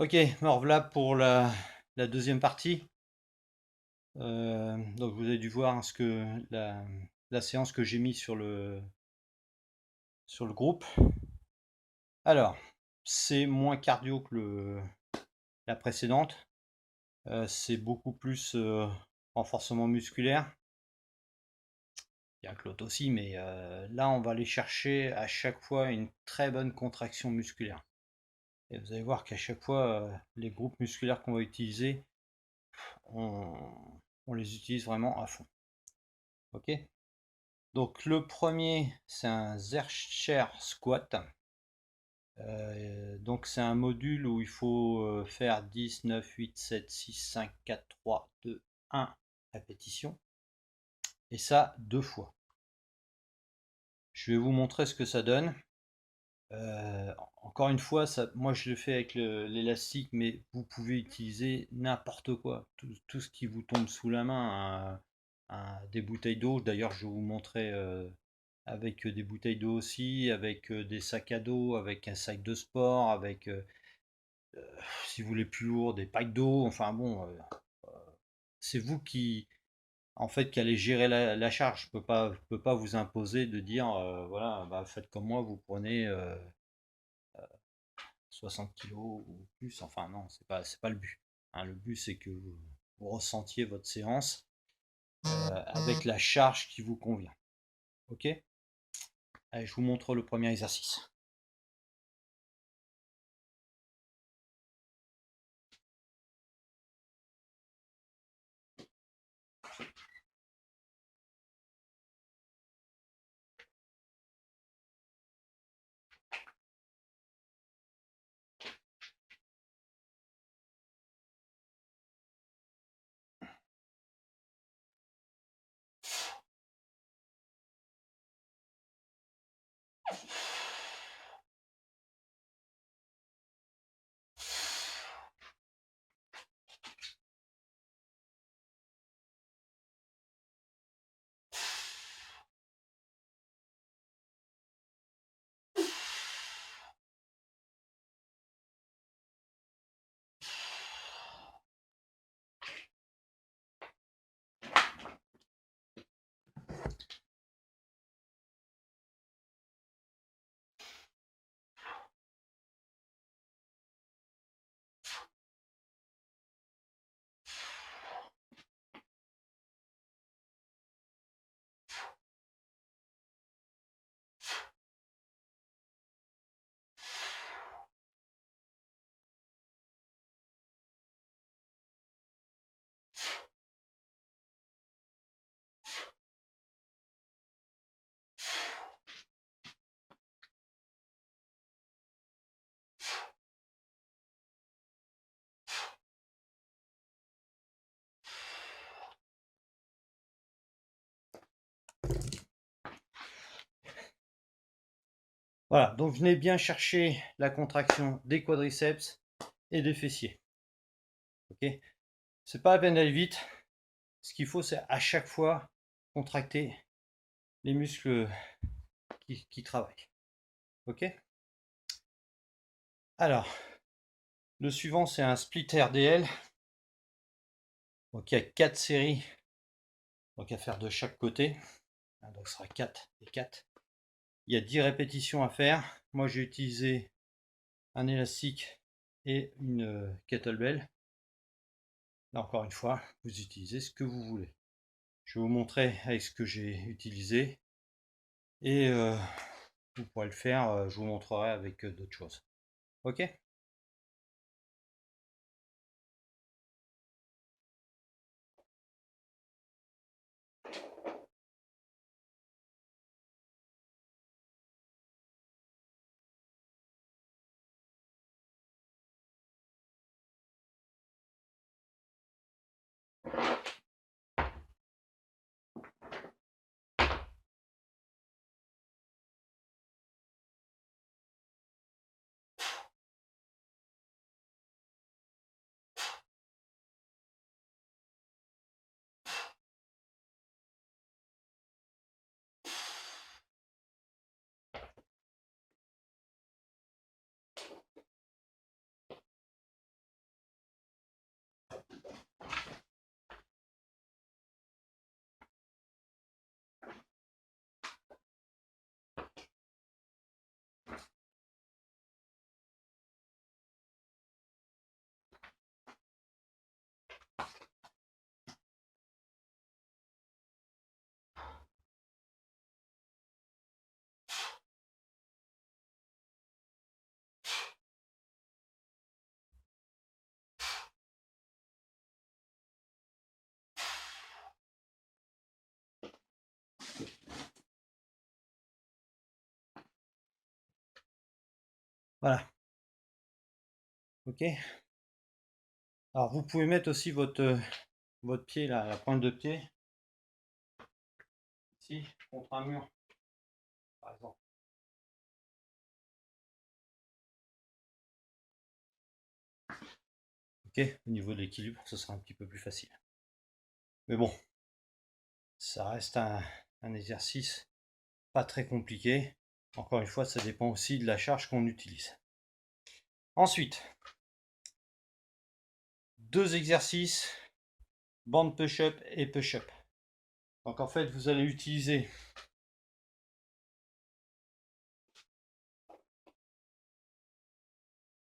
Ok, me revoilà pour la deuxième partie. Donc vous avez dû voir hein, la séance que j'ai mis sur le groupe. Alors, c'est moins cardio que la précédente. C'est beaucoup plus renforcement musculaire. Il y a que l'autre aussi, mais là on va aller chercher à chaque fois une très bonne contraction musculaire. Et vous allez voir qu'à chaque fois, les groupes musculaires qu'on va utiliser, on, on les utilise vraiment à fond. Ok? Donc le premier, c'est un Zercher squat. Donc c'est un module où il faut faire 10, 9, 8, 7, 6, 5, 4, 3, 2, 1 répétition. Et ça deux fois. Je vais vous montrer ce que ça donne. Encore une fois, moi je le fais avec l'élastique, mais vous pouvez utiliser n'importe quoi, tout ce qui vous tombe sous la main, des bouteilles d'eau. D'ailleurs, je vais vous montrer avec des bouteilles d'eau aussi, avec des sacs à dos, avec un sac de sport, avec, si vous voulez plus lourd, des packs d'eau. Enfin bon, c'est vous en fait, qui allez gérer la charge. Je peux pas vous imposer de dire, voilà, bah, faites comme moi, vous prenez 60 kilos ou plus. Enfin non, c'est pas le but. Hein. Le but, c'est que vous ressentiez votre séance avec la charge qui vous convient. Ok? Allez, je vous montre le premier exercice. Voilà, donc venez bien chercher la contraction des quadriceps et des fessiers. Ok? C'est pas la peine d'aller vite. Ce qu'il faut, c'est à chaque fois contracter les muscles qui travaillent. Ok? Alors, le suivant, c'est un split RDL. Donc il y a 4 séries donc à faire de chaque côté. Donc ce sera 4 et 4. Il y a 10 répétitions à faire. Moi j'ai utilisé un élastique et une kettlebell. Là encore une fois, vous utilisez ce que vous voulez. Je vais vous montrer avec ce que j'ai utilisé et vous pourrez le faire, je vous montrerai avec d'autres choses. Ok? Voilà. Ok. Alors vous pouvez mettre aussi votre pied là, la pointe de pied, ici, contre un mur, par exemple. Ok, au niveau de l'équilibre, ce sera un petit peu plus facile. Mais bon, ça reste un exercice pas très compliqué. Encore une fois, ça dépend aussi de la charge qu'on utilise. Ensuite, 2 exercices, bande push-up et push-up. Donc en fait, vous allez utiliser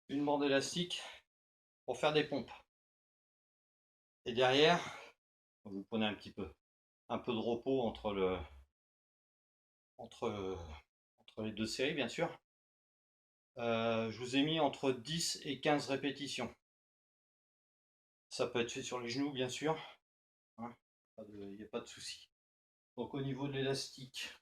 une bande élastique pour faire des pompes. Et derrière, vous prenez un peu de repos entre les deux séries, bien sûr. Je vous ai mis entre 10 et 15 répétitions. Ça peut être fait sur les genoux, bien sûr. Hein, il n'y a pas de souci. Donc au niveau de l'élastique,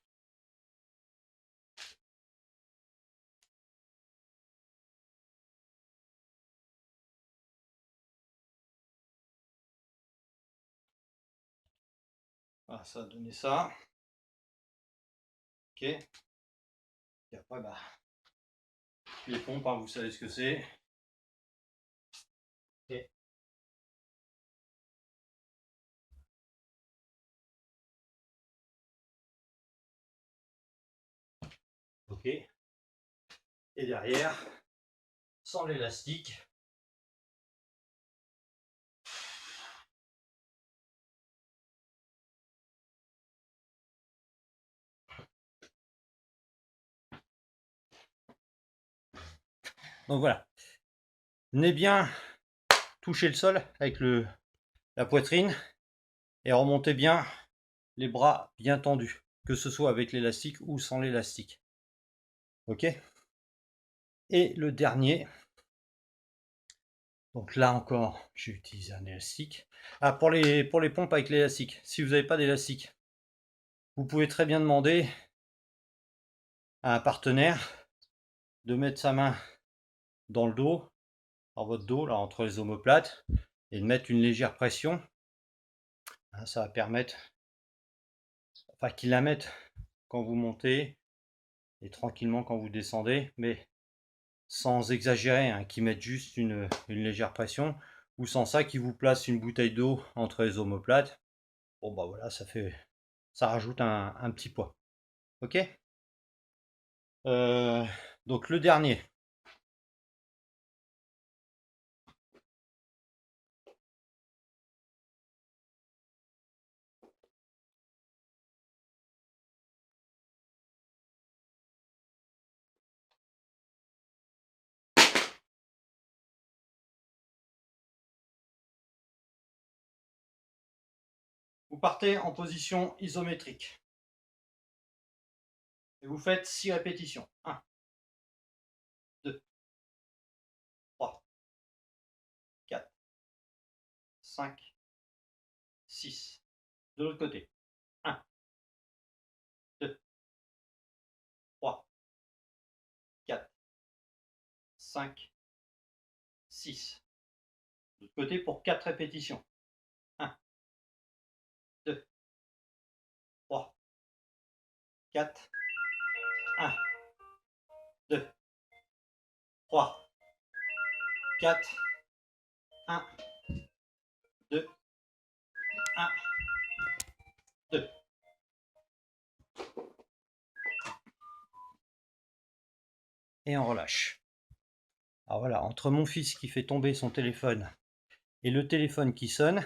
voilà, ça a donné ça. Ok. Et après, bah, les pompes, hein, vous savez ce que c'est. Okay. Ok. Et derrière, sans l'élastique, donc voilà. Venez bien toucher le sol avec la poitrine et remontez bien les bras bien tendus, que ce soit avec l'élastique ou sans l'élastique. Ok. Et le dernier, donc là encore, j'ai utilisé un élastique. Ah, pour les pompes avec l'élastique, si vous n'avez pas d'élastique, vous pouvez très bien demander à un partenaire de mettre sa main dans le dos, dans votre dos, là entre les omoplates, et de mettre une légère pression. Ça va permettre, enfin qu'il la mette quand vous montez et tranquillement quand vous descendez, mais sans exagérer, hein, qu'ils mettent juste une légère pression, ou sans ça, qu'ils vous placent une bouteille d'eau entre les omoplates. Bon bah voilà, ça rajoute un petit poids. Ok. Donc le dernier. Vous partez en position isométrique. Et vous faites 6 répétitions. 1, 2, 3, 4, 5, 6. De l'autre côté. 1, 2, 3, 4, 5, 6. De l'autre côté pour 4 répétitions. 1, 2, 3, 4. 1, 2, 3, 4. 1, 2, 1, 2. Et on relâche. Alors voilà, entre mon fils qui fait tomber son téléphone et le téléphone qui sonne,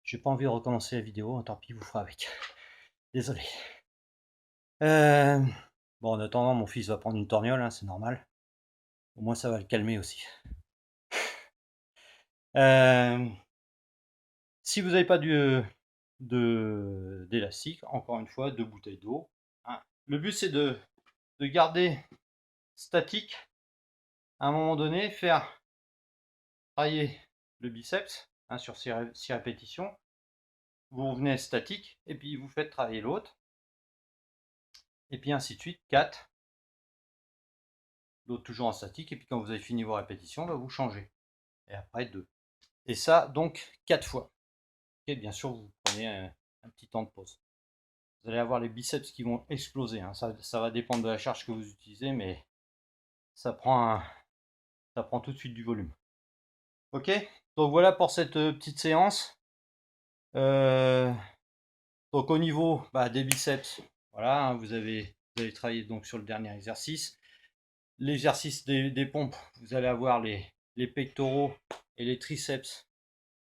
j'ai pas envie de recommencer la vidéo, tant pis, vous ferez avec. Désolé. Bon, en attendant, mon fils va prendre une torgnole, hein, c'est normal. Au moins, ça va le calmer aussi. Si vous n'avez pas d'élastique, encore une fois, 2 bouteilles d'eau. Hein. Le but, c'est de garder statique. À un moment donné, faire travailler le biceps, hein, sur 6 répétitions. Vous revenez statique et puis vous faites travailler l'autre. Et puis ainsi de suite, 4, l'autre toujours en statique, et puis quand vous avez fini vos répétitions, bah, vous changez. Et après 2. Et ça, donc, 4 fois. Et bien sûr, vous prenez un petit temps de pause. Vous allez avoir les biceps qui vont exploser. Hein. Ça va dépendre de la charge que vous utilisez, mais ça prend tout de suite du volume. Ok, donc voilà pour cette petite séance. Donc au niveau des biceps, voilà, hein, vous avez travaillé donc sur le dernier exercice. L'exercice des pompes, vous allez avoir les pectoraux et les triceps,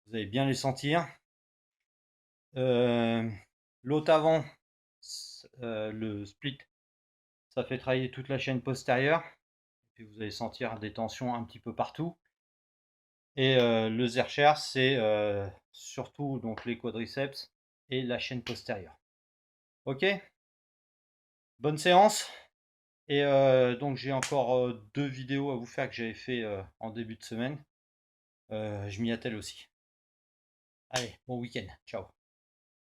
vous allez bien les sentir. L'autre avant, le split, ça fait travailler toute la chaîne postérieure. Et vous allez sentir des tensions un petit peu partout. Et le Zercher, c'est surtout donc les quadriceps et la chaîne postérieure. Ok, bonne séance. Et donc j'ai encore 2 vidéos à vous faire que j'avais fait en début de semaine. Je m'y attelle aussi. Allez, bon week-end. Ciao.